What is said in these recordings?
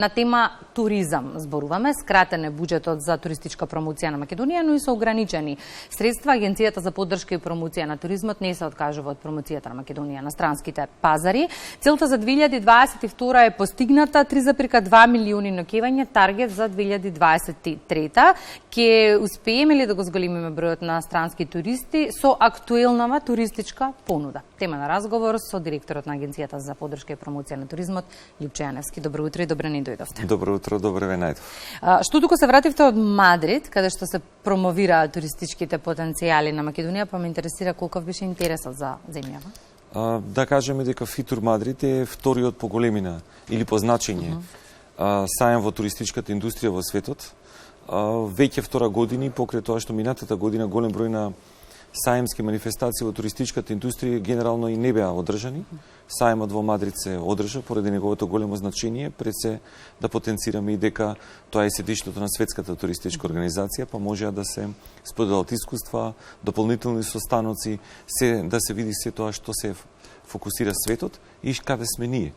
На тема туризам зборуваме, скратен е буџетот за туристичка промоција на Македонија, но и со ограничени средства. Агенцијата за поддршка и промоција на туризмот не се откажува од промоцијата на Македонија на странските пазари. Целта за 2022 е постигната, 3,2 милиони ноќевања, таргет за 2023. Ке успееме ли да го зголемиме бројот на странски туристи со актуелнава туристичка понуда? Тема на разговор со директорот на Агенцијата за поддршка и промоција на туризмот Љупче Јаневски. Добро утро и добре ни дојдовте. Добро утро, добре ве најдов. Што туку се вративте од Мадрид, каде што се промовираат туристичките потенцијали на Македонија, па ме интересира колков беше интересот за земјава? Да кажеме дека Фитур Мадрид е вториот по големина или по значење сајм во туристичката индустрија во светот. Веќе втора година, покрај тоа што минатата година голем број на сајмски манифестации во туристичката индустрија генерално и не беа одржани. Сајмот во Мадрид се одржа поради неговото големо значење, пред се да потенцираме и дека тоа е седиштето на светската туристичка организација, па можеа да се споделат искуства, дополнителни состаноци, да се види се тоа што се фокусира светот и каде сме ние.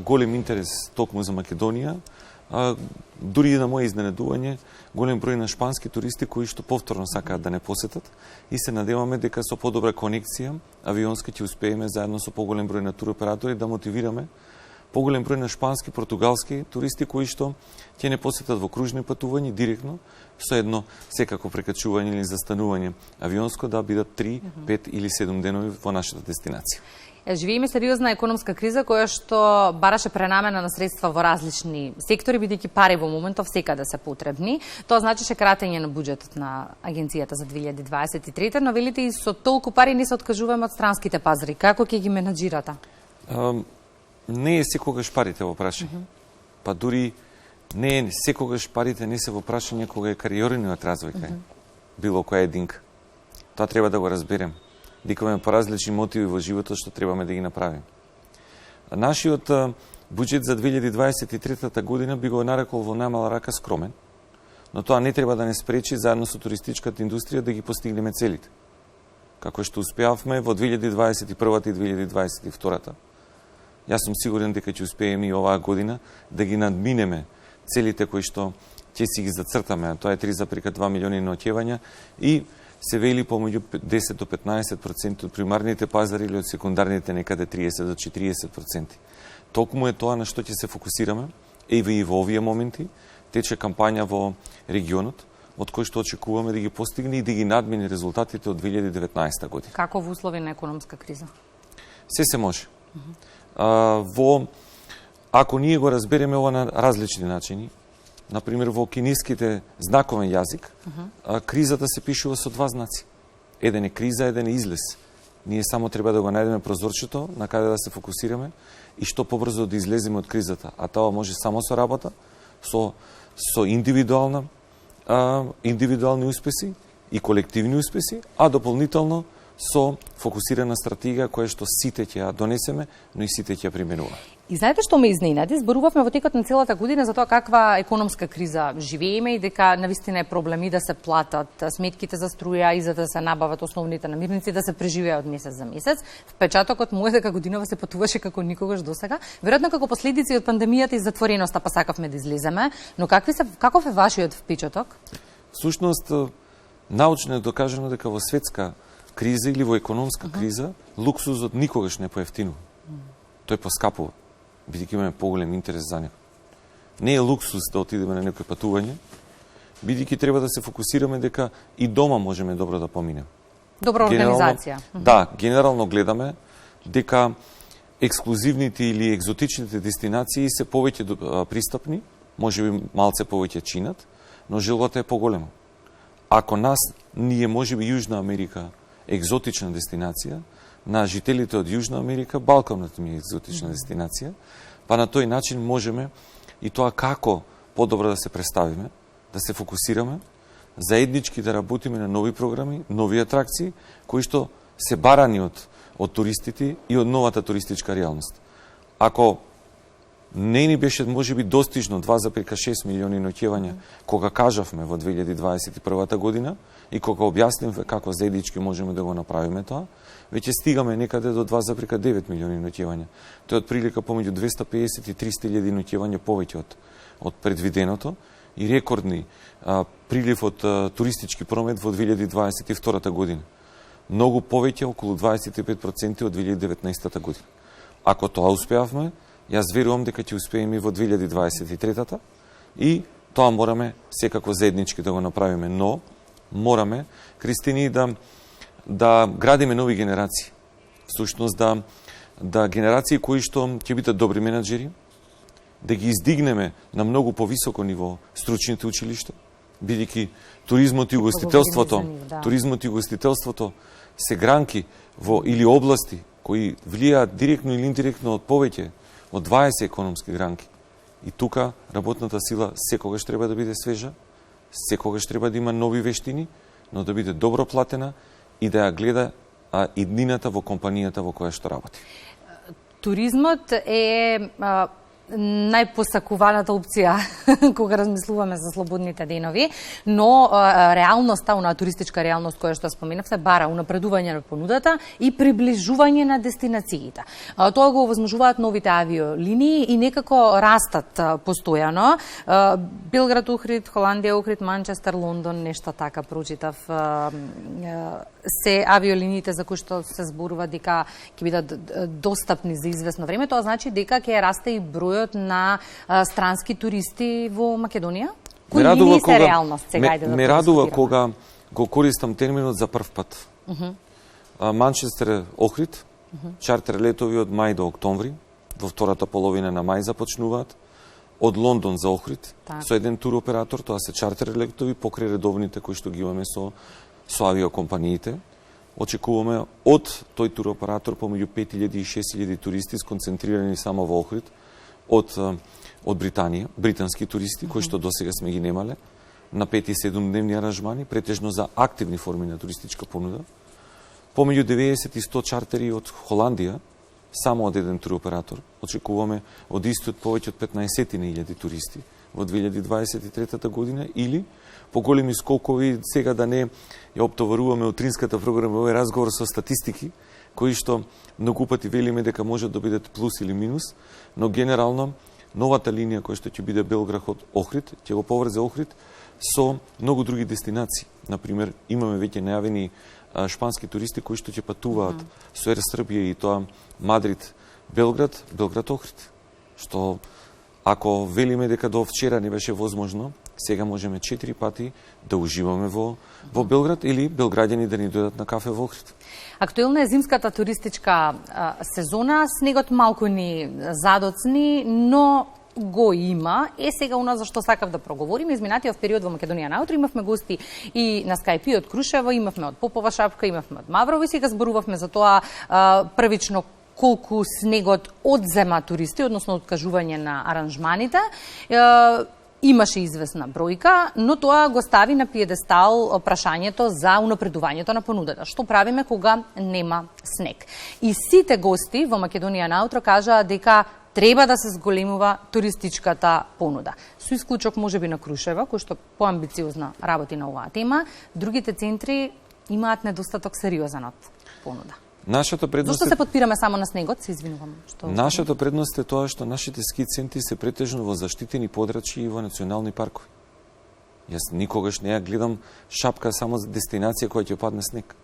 Голем интерес токму за Македонија, дури и на моje изненадување, голем број на шпански туристи кои што повторно сакаат да не посетат и се надеваме дека со подобра конекција авионска ќе успееме заедно со поголем број на туроператори да мотивираме поголем број на шпански, португалски туристи кои што ќе не посетат во кружни патувања директно со едно секако прекачување или застанување авионско да бидат 3, 5 или 7 денови во нашата дестинација. Живееме сериозна економска криза која што бараше пренамена на средства во различни сектори, бидејќи пари во моментов секаде се потребни. Тоа значеше кратење на буџетот на Агенцијата за 2023, но велите и со толку пари не се откажуваме од странските пазари. Како ќе ги менаџирате? Не е секогаш парите во прашање. Па дури не е секогаш парите не се во прашање кога е кариерниот развој било која единка. Тоа треба да го разберем. Дикаме по различни мотиви во животот што требаме да ги направиме. Нашиот буџет за 2023 година би го нарекол во најмала рака скромен, но тоа не треба да не спречи заедно со туристичката индустрија да ги постигнеме целите. Како што успеавме во 2021 и 2022. Јас сум сигурен дека ќе успееме и оваа година да ги надминеме целите кои што ќе си ги зацртаме, а тоа е 3,2 милиони ноќевања и се вели помеѓу 10 до 15% од примарните пазари или од секундарните некаде 30 до 40%. Токму е тоа на што ќе се фокусираме, и во овие моменти тече кампања во регионот, од кој што очекуваме да ги постигне и да ги надмине резултатите од 2019 година. Како во услови на економска криза? Се може. Ако ние го разбереме ова на различни начини, например, во кинеските знаковен јазик, кризата се пишува со два знаци. Еден е криза, еден е излез. Ние само треба да го најдеме прозорчето на каде да се фокусираме и што побрзо да излеземе од кризата. А тоа може само со работа, со индивидуални успеси и колективни успеси, а дополнително со фокусирана стратегија која што сите ќе ја донесеме, но и сите ќе ја применуваме. И знаете што ме изненади? Зборувавме во текот на целата година за тоа каква економска криза живееме и дека навистина е проблеми да се платат сметките за струја и за да се набават основните намирници, да се преживеа од месец за месец. Впечатокот му е дека годинава се патуваше како никогаш досега. Веројатно како последици од пандемијата и затвореноста па сакавме да излеземе, но каков е вашиот впечаток? Всушност, научно е докажано дека во светска криза или во економска криза, луксузот никогаш не поевтинува. Тој поскапува, бидејќи имаме поголем интерес за него. Не е луксуз да отидеме на некој патување, бидејќи треба да се фокусираме дека и дома можеме добро да поминеме. Добра организација. Да, генерално гледаме дека ексклузивните или екзотичните дестинации се повеќе пристапни, можеби малце повеќе чинат, но желбата е поголема. Ако ние можеби Јужна Америка екзотична дестинација, на жителите од Јужна Америка Балканот ми е екзотична дестинација, па на тој начин можеме и тоа како подобро да се представиме, да се фокусираме, заеднички да работиме на нови програми, нови атракции, кои што се барани од туристите и од новата туристичка реалност. Ако не ни беше можеби достижно 2,6 милиони ноќевања кога кажавме во 2021 година и кога објаснивме како заеднички можеме да го направиме тоа, веќе стигаме некаде до 2,9 милиони ноќевања. Тоа е отприлика помеѓу 250 и 300.000 ноќевања повеќе од предвиденото и рекордни прилив од туристички промет во 2022 година. Многу повеќе, околу 25% од 2019 година. Ако тоа успеавме, јас верувам дека ќе успееме и во 2023 и тоа мораме секако заеднички да го направиме, но мораме, Кристини, да градиме нови генерации. Всушност да генерации кои што ќе бидат добри менаџери, да ги издигнеме на многу повисоко ниво стручните училишта, бидејќи туризмот и угостителството се гранки во или области кои влијаат директно или индиректно од повеќе од 20 економски гранки. И тука работната сила секогаш треба да биде свежа, секогаш треба да има нови вештини, но да биде добро платена и да ја гледа иднината во компанијата во која што работи. Туризмот е најпосакуваната опција кога размислуваме за слободните денови, но реалноста, она туристичка реалност која што споменавте, бара унапредување на понудата и приближување на дестинациите. Тоа го овозможуваат новите авиолинии и некако растат постојано. Белград Охрид, Холандија Охрид, Манчестер, Лондон, нешто така прочитав. Се авиолиниите за кои што се зборува дека ќе бидат достапни за известно време, тоа значи дека ќе расте и бројот на странски туристи во Македонија? Кои линии се реалност сега? Ме радува кога го користам терминот за прв пат. Манчестер Охрид, чартер летови од мај до октомври, во втората половина на мај започнуваат, од Лондон за Охрид, со еден туроператор, тоа се чартер летови покрај редовните кои што ги имаме со авиокомпаниите. Очекуваме од тој туроператор помеѓу 5.000 и 6.000 туристи сконцентрирани само во Охрид од Британија, британски туристи кои што досега сме ги немале на 5 и 7 дневни аранжмани, претежно за активни форми на туристичка понуда. Помеѓу 90 и 100 чартери од Холандија, само од еден туроператор. Очекуваме од истиот повеќе од 15.000 туристи во 2023 година или поголеми скокови, сега да не ја оптоваруваме утринската програма овој разговор со статистики, кои што многу пати велиме дека можат да бидат плюс или минус, но генерално новата линија која што ќе биде Белград од Охрид, ќе го поврзе Охрид со многу други дестинации. Например, имаме веќе најавени шпански туристи кои што ќе патуваат со Ер Србија и тоа Мадрид, Белград, Охрид. Што ако велиме дека до вчера не беше возможно, сега можеме 4 пати да уживаме во Белград или белграѓани да ни дојдат на кафе во Охрид. Актуелна е зимската туристичка сезона, снегот малку ни задоцни, но го има. Сега у нас за што сакав да проговориме, изминатиот период во Македонија наутро имавме гости и на Скајп и од Крушево, имавме од Попова Шапка, имавме од Маврово и сега зборувавме за тоа првично колку снегот одзема туристи, односно откажување на аранжманите. Имаше известна бројка, но тоа го стави на пиедестал прашањето за унапредувањето на понудата. Што правиме кога нема снег? И сите гости во Македонија наутро кажаа дека треба да се зголемува туристичката понуда. Со исклучок можеби на Крушево, кој што поамбициозно работи на оваа тема, другите центри имаат недостаток сериозен од понуда. Зошто се подпираме само на снегот, се извинувам. Нашата предност е тоа што нашите ски центри се претежно во заштитени подрачји и во национални паркови. Јас никогаш не ја гледам Шапка само за дестинација која ќе падне снег.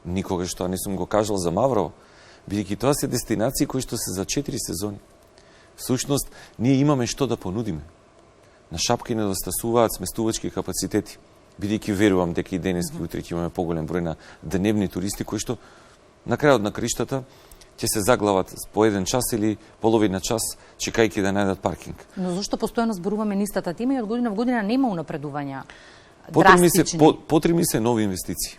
Никогаш тоа не сум го кажал за Маврово, бидејќи тоа се дестинации кои што се за 4 сезони. Всушност, ние имаме што да понудиме. На Шапка и недостасуваат сместувачки капацитети, бидејќи верувам дека и денес и утре ќе имаме поголем број на дневни туристи кои што на крајот на криштата ќе се заглават по 1 час или половина час чекајќи да најдат паркинг. Но зашто постојано зборуваме нистата тема и од година во година нема унапредувања драстични? Потребни се нови инвестиции.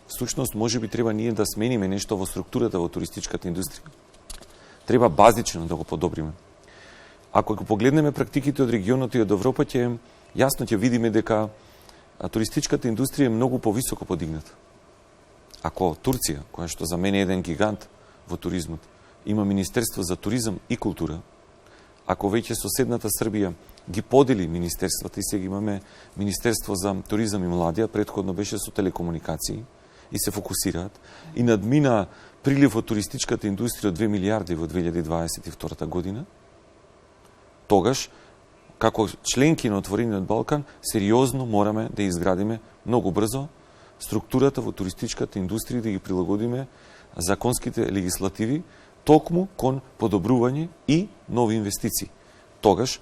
Всушност, можеби треба ние да смениме нешто во структурата во туристичката индустрија. Треба базично да го подобриме. Ако го погледнеме практиките од регионот и од Европа, јасно ќе видиме дека туристичката индустрија е многу повисоко подигната. Ако Турција, која што за мене е еден гигант во туризмот, има Министерство за туризам и култура, ако веќе соседната Србија ги подели министерствата и сега имаме Министерство за туризам и младија, претходно беше со телекомуникации и се фокусираат и надмина прилив од туристичката индустрија од 2 милиарди во 2022 година, тогаш, како членки на Отворениот Балкан, сериозно мораме да изградиме многу брзо структурата во туристичката индустрија, да ги прилагодиме законските легислативи токму кон подобрување и нови инвестиции. Тогаш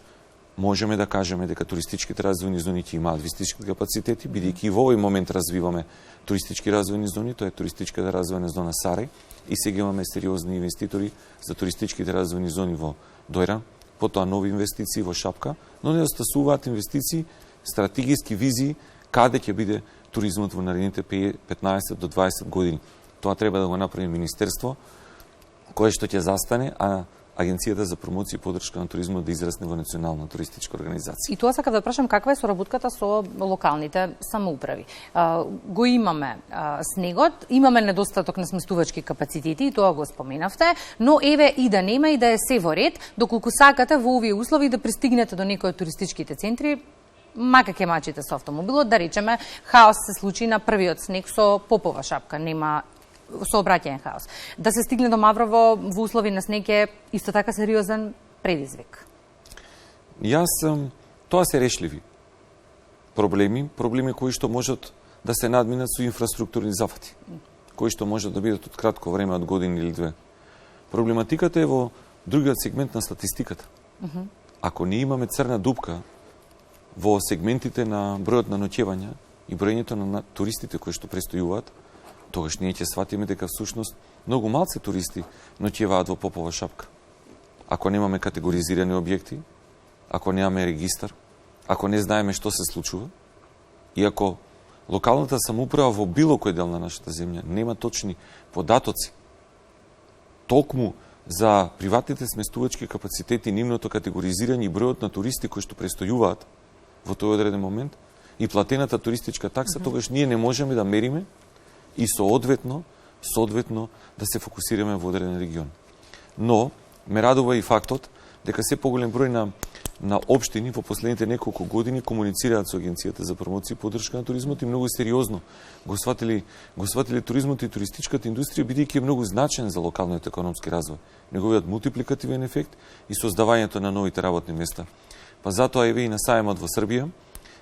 можеме да кажеме дека туристичките развојни зони ќе имаат вистички капацитети, бидејќи во овој момент развиваме туристички развојни зони, тоа е туристичката развојна зона Сарај, и сега имаме сериозни инвеститори за туристичките развојни зони во Дојран, потоа нови инвестиции во Шапка, но недостасуваат инвестиции, стратегиски визии каде ќе биде туризмот во наредните 15 до 20 години. Тоа треба да го направи Министерство, кое што ќе застане, а Агенцијата за промоција и поддршка на туризмот да израсне во национална туристичка организација. И тоа сакав да прашам каква е соработката со локалните самоуправи. Го имаме снегот, имаме недостаток на сместувачки капацитети, и тоа го споменавте, но еве и да нема и да е се во ред, доколку сакате во овие услови да пристигнете до некои од туристичките центри, мака ќе мачите со автомобилот, да речеме, хаос се случи на првиот снег со Попова Шапка, нема сообраќаен хаос. Да се стигне до Маврово во услови на снег е исто така сериозен предизвик. Тоа се решливи проблеми кои што можат да се надминат со инфраструктурни зафати, кои што можат да бидат од кратко време, од година или две. Проблематиката е во другиот сегмент на статистиката. Ако не имаме црна дупка во сегментите на бројот на ноќевања и броењето на туристите кои што престојуваат, тогаш ние ќе сватиме дека всушност многу малце туристи ноќеваат во Попова Шапка. Ако немаме категоризирани објекти, ако немаме регистар, ако не знаеме што се случува, и ако локалната самоуправа во било кој дел на нашата земја нема точни податоци, токму за приватните сместувачки капацитети, нивното категоризирање и бројот на туристи кои што престојуваат во тој одреден момент и платената туристичка такса, тогаш ние не можеме да мериме и соодветно да се фокусираме во одреден регион. Но ме радува и фактот дека се поголем број на општини во последните неколку години комуницираат со Агенцијата за промоција и поддршка на туризмот и многу сериозно го сватиле туризмот и туристичката индустрија, бидејќи е многу значен за локалниот економски развој, неговиот мултипликативен ефект и создавањето на новите работни места. Па затоа еве и на сајмот во Србија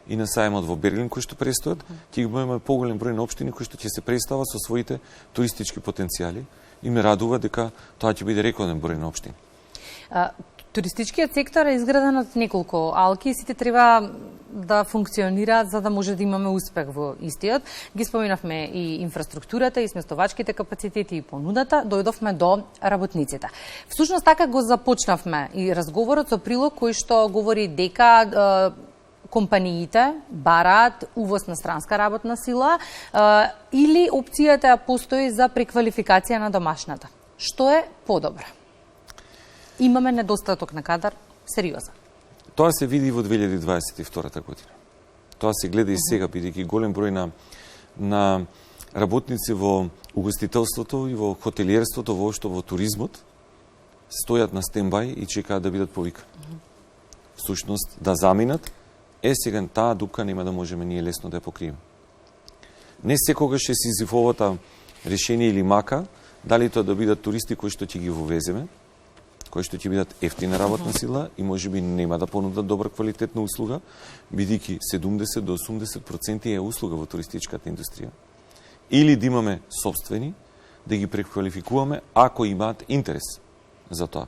и на сајмот во Берлин кои што престојат, ќе имаме поголем број на општини кои што ќе се представат со своите туристички потенцијали и ме радува дека тоа ќе биде рекорден број на општини. Туристичкиот сектор е изграден од неколку алки и сите треба да функционираат за да може да имаме успех во истиот. Ги споменавме и инфраструктурата, и сместовачките капацитети, и понудата, дојдовме до работниците. Всушност така го започнавме и разговорот со прилог кој што говори дека компаниите бараат увоз на странска работна сила или опцијата постои за преквалификација на домашната. Што е подобро? Имаме недостаток на кадар сериозен. Тоа се види во 2022 година. Тоа се гледа и сега, бидејќи голем број на работници во угостителството и во хотелиерството, воопшто во туризмот, стојат на стендбај и чекаат да бидат повикани. Всушност, да заминат, сега таа дупка нема да можеме ние лесно да ја покриеме. Не секогаш е сизифовата решение или мака, дали тоа да бидат туристи кои што ќе ги вовеземе, кои што ќе бидат ефтина работна сила и можеби нема да понудат добра квалитетна услуга, бидејќи 70 до 80% е услуга во туристичката индустрија. Или да имаме собствени, да ги преквалификуваме ако имаат интерес за тоа.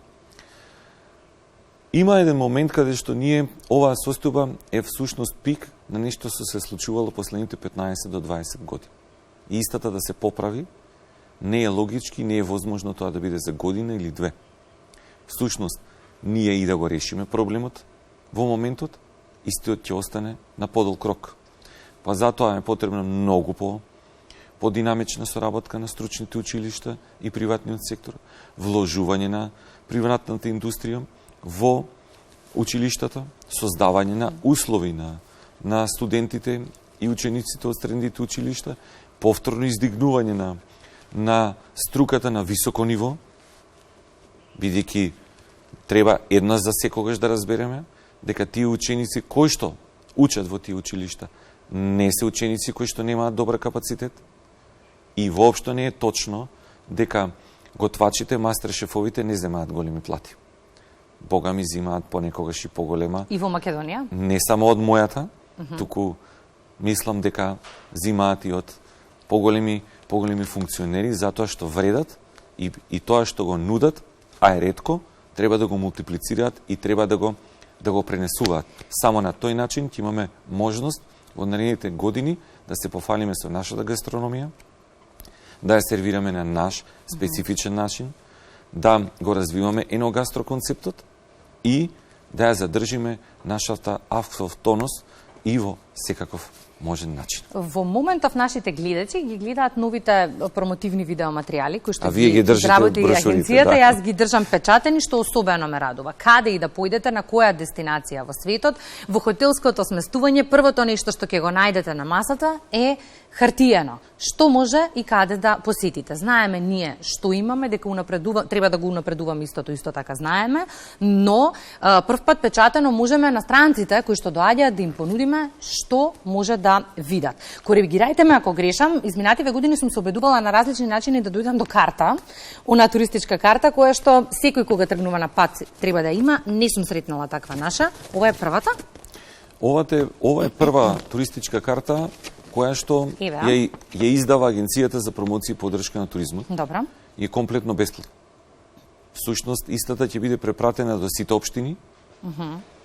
Има еден момент каде што ние, оваа состојба е всушност пик на нешто што се случувало последните 15 до 20 години. И истата да се поправи, не е логички, не е возможно тоа да биде за година или две. Всушност, ние и да го решиме проблемот во моментот, истиот ќе остане на подолг рок. Па затоа е потребна многу подинамична соработка на стручните училишта и приватниот сектор, вложување на приватната индустрија во училиштата, создавање на услови на студентите и учениците од средните училишта, повторно издигнување на струката на високо ниво, бидејќи треба еднаш за секогаш да разбереме дека тие ученици кои што учат во тие училишта не се ученици кои што немаат добар капацитет и воопшто не е точно дека готвачите, мастер-шефовите не земаат големи плати. Бога ми земаат понекогаш и поголема. И во Македонија? Не само од мојата, туку мислам дека земаат и од поголеми функционери, затоа што вредат и тоа што го нудат, а е ретко, треба да го мултиплицираат и треба да го пренесуваат. Само на тој начин ќе имаме можност во наредните години да се пофалиме со нашата гастрономија, да ја сервираме на наш специфичен начин, да го развиваме еногастроконцептот и да ја задржиме нашата автохтоност и во секаков можен начин. Во моментов нашите гледачи ги гледаат новите промотивни видеоматеријали кои што ги изработи агенцијата, да. Јас ги држам печатени, што особено ме радува. Каде и да појдете, на која дестинација во светот, во хотелското сместување, првото нешто што ќе го најдете на масата е хартиено. Што може и каде да посетите. Знаеме ние што имаме, дека треба да го унапредуваме исто така знаеме, но првпат печатено можеме на странците кои што доаѓаат да им понудиме што може да видат. Коригирајте ме ако грешам, изминативе години сум се обедувала на различни начини да дојдам до карта, она туристичка карта која што секој кога тргнува на пат треба да има. Не сум сретнала таква наша. Ова е првата? Ова е прва туристичка карта која што ја издава Агенцијата за промоција и поддршка на туризмот. Добра. И е комплетно бесплатна. Всушност, истата ќе биде препратена до сите општини.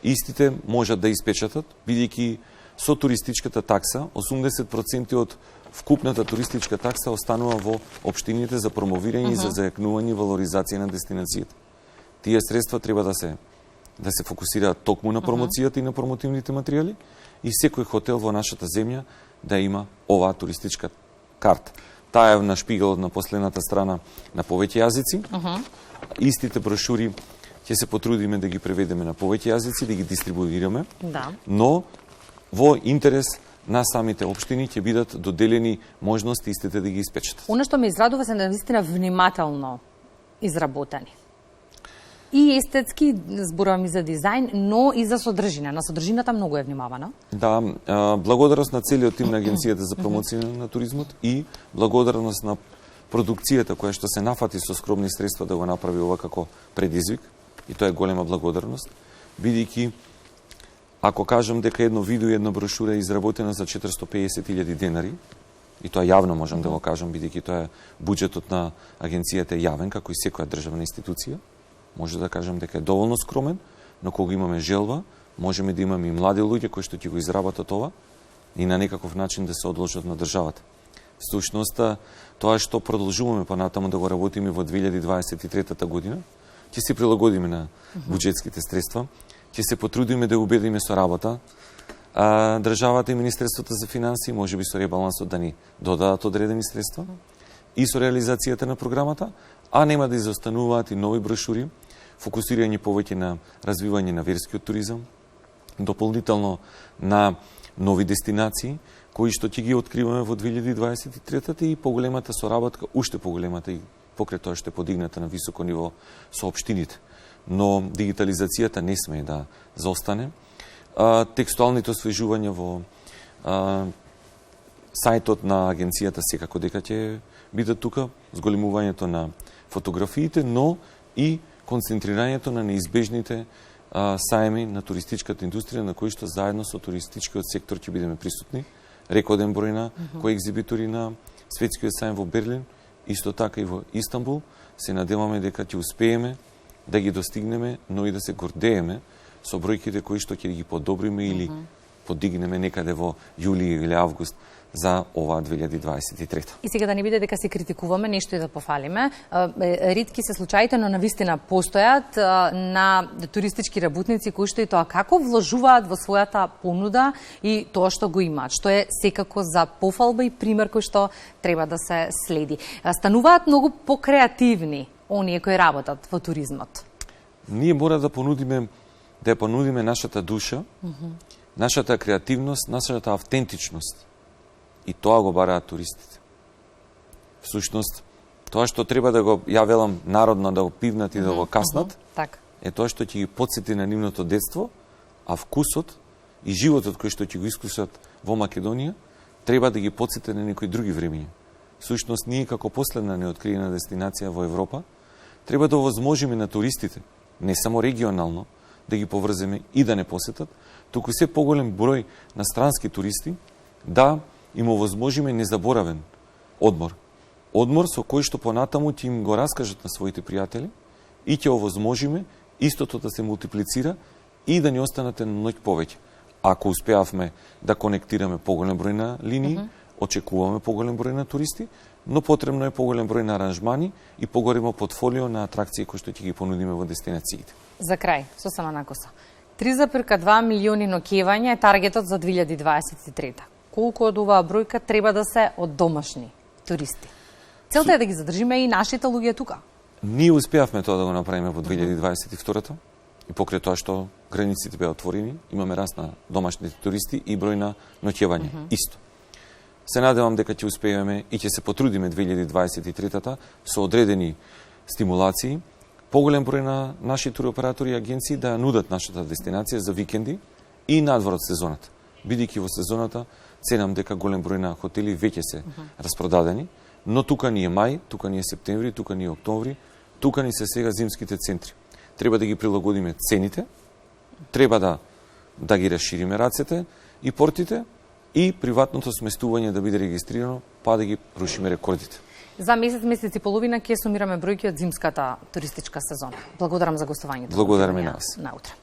Истите можат да испечатат, бидејќи со туристичката такса, 80% од вкупната туристичка такса останува во општините за промовирање и за зајакнување и валоризација на дестинацијата. Тие средства треба да се фокусираат токму на промоцијата и на промотивните материјали и секој хотел во нашата земја да има оваа туристичка карта. Таа е на шпигалот на последната страна на повеќе јазици. Истите брошури ќе се потрудиме да ги преведеме на повеќе јазици, да ги дистрибуираме. Да. Но во интерес на самите општини ќе бидат доделени можности истите да ги испечатат. Оно што ме израдува се навистина внимателно изработени. И естетски, зборувам и за дизајн, но и за содржина. На содржината многу е внимавана. Да, благодарност на целиот тим на Агенцијата за промоција на туризмот и благодарност на продукцијата која што се нафати со скромни средства да го направи ова како предизвик, и тоа е голема благодарност, бидејќи ако кажам дека едно видео и една брошура е изработена за 450.000 денари, и тоа јавно можам да го кажам, бидејќи тоа е буџетот на агенцијата е јавен, како и секоја државна институција, може да кажам дека е доволно скромен, но кога имаме желба, можеме да имаме и млади луѓе кои што ќе го изработат ова и на некаков начин да се одложат на државата. Всушност, тоа што продолжуваме понатаму да го работиме во 2023 година, ќе се прилагодиме на буџетските средства, ќе се потрудиме да убедиме со работа државата и Министерството за финансии, можеби со ребалансот да ни додадат одредени средства и со реализацијата на програмата, а нема да изостануваат и нови брошури, фокусирање повеќе на развивање на верскиот туризам, дополнително на нови дестинации, кои што ќе ги откриваме во 2023 и поголемата соработка, уште поголемата и покрај тоа што е подигната на високо ниво со општините. Но дигитализацијата не смее да заостане. Текстуалните освежувања во сајтот на агенцијата секако дека ќе бидат тука, зголемувањето на фотографиите, но и концентрирањето на неизбежните сајми на туристичката индустрија, на кои што заедно со туристичкиот сектор ќе бидеме присутни. Рекорден број на коегзибитори на светскиот сајм во Берлин, исто така и во Истанбул. Се надеваме дека ќе успееме да ги достигнеме, но и да се гордееме со бројките кои што ќе ги подобриме или подигнеме некаде во јули или август за оваа 2023. И сега да не биде дека се критикуваме, нешто и да пофалиме. Ритки се случаите, но навистина постојат на туристички работници кои што и тоа како вложуваат во својата понуда и тоа што го имаат, што е секако за пофалба и пример кој што треба да се следи. Стануваат многу покреативни оние кои работат во туризмот. Ние мора да понудиме нашата душа, нашата креативност, нашата автентичност. И тоа го бараат туристите. Всушност, тоа што треба да го, ја велам, народно да го пивнат и да го каснат, е тоа што ќе ги потсети на нивното детство, а вкусот и животот кој што ќе го искусат во Македонија, треба да ги потсети на некои други времења. Сушност, ние како последна неоткриена дестинација во Европа, треба да овозможиме на туристите, не само регионално, да ги поврземе и да не посетат, туку се поголем број на странски туристи да им овозможиме незаборавен одмор. Одмор со кој што понатаму ќе им го раскажат на своите пријатели и ќе овозможиме истото да се мултиплицира и да ни останат на ноќ повеќе. Ако успеавме да конектираме поголем број на линии, очекуваме поголем број на туристи, но потребно е поголем број на аранжмани и поголемо портфолио на атракции кои што ќе ги понудиме во дестинациите. За крај, сосема накоса. 3,2 милиони ноќевања е таргетот за 2023. Колку од оваа бројка треба да се од домашни туристи? Целта е да ги задржиме и нашите луѓе тука. Ние успеавме тоа да го направиме во 2022 и покрај тоа што границите беа отворени, имаме раст на домашните туристи и број на ноќевање. Исто. Се надевам дека ќе успееме и ќе се потрудиме 2023 со одредени стимулации, поголем број на наши туроператори и агенции да нудат нашата дестинација за викенди и надвор од сезоната. Бидејќи во сезоната ценам дека голем број на хотели веќе се распродадени, но тука ни е мај, тука ни е септември, тука ни е октомври, тука ни се сега зимските центри. Треба да ги прилагодиме цените, треба да ги расшириме рацете и портите и приватното сместување да биде регистрирано, па да ги рушиме рекордите. За месец и половина ќе сумираме бројки од зимската туристичка сезона. Благодарам за гостувањето. Благодарам и на вас. Наутре.